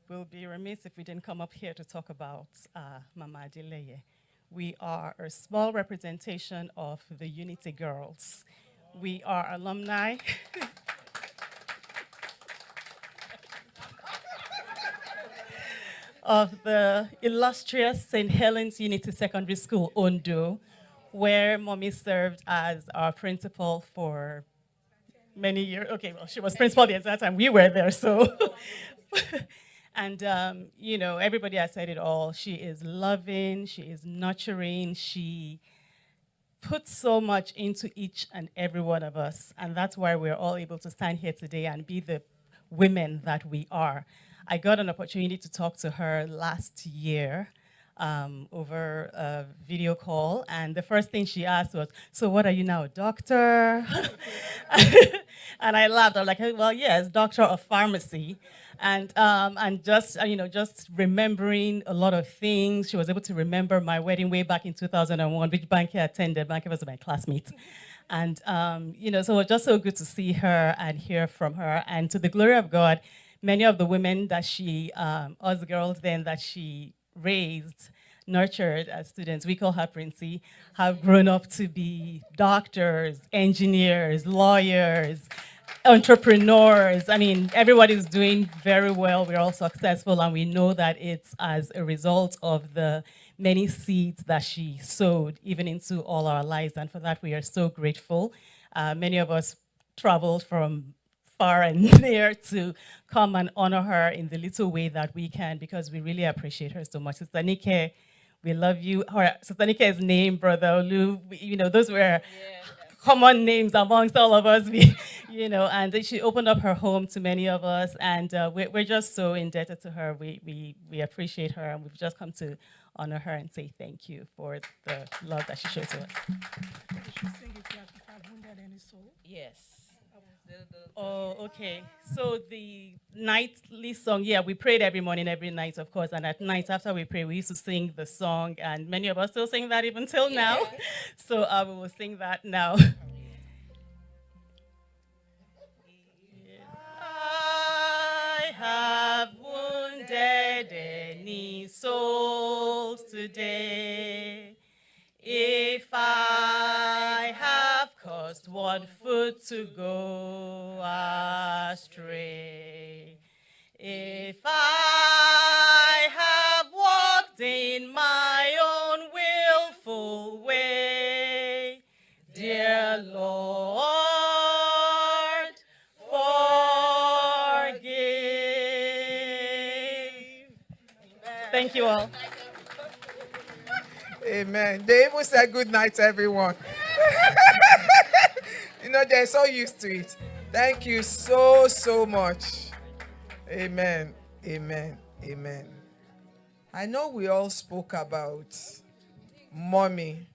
we'll be remiss if we didn't come up here to talk about Mama Adeleye. We are a small representation of the Unity Girls. We are alumni. Of the illustrious St. Helen's Unity Secondary School, Ondo, where Mommy served as our principal for many years. Okay, well, she was principal at that time. We were there, so. And, you know, everybody has said it all. She is loving, she is nurturing, she puts so much into each and every one of us. And that's why we're all able to stand here today and be the women that we are. I got an opportunity to talk to her last year over a video call, and the first thing she asked was, "So what are you now, a doctor?" And I laughed. I was like, "Well, yes, doctor of pharmacy." And just just remembering a lot of things. She was able to remember my wedding way back in 2001, which Banky attended. Banky was my classmate. And you know, so it was just so good to see her and hear from her. And to the glory of God, many of the women that she, us girls then, that she raised, nurtured as students, we call her Princey, have grown up to be doctors, engineers, lawyers, entrepreneurs. I mean, everybody's doing very well. We're all successful, and we know that it's as a result of the many seeds that she sowed even into all our lives, and for that we are so grateful. Many of us traveled from far and near to come and honor her in the little way that we can, because we really appreciate her so much. Sister Nike, we love you. Sister Nike's name, Brother Olu, you know, those were common names amongst all of us, you know, and she opened up her home to many of us, and we're just so indebted to her. We appreciate her, and we've just come to honor her and say thank you for the love that she showed to us. Yes. Oh, okay. So the nightly song, yeah, we prayed every morning, every night, of course, and at night after we pray, we used to sing the song, and many of us still sing that even till now. So we will sing that now. I have wounded any souls today. If I have caused one foot to go astray, if I have walked in my own willful way, dear Lord, forgive. Thank you all. Amen. They even said good night, everyone. You know, they're so used to it. Thank you so much. Amen. Amen. Amen. I know we all spoke about mommy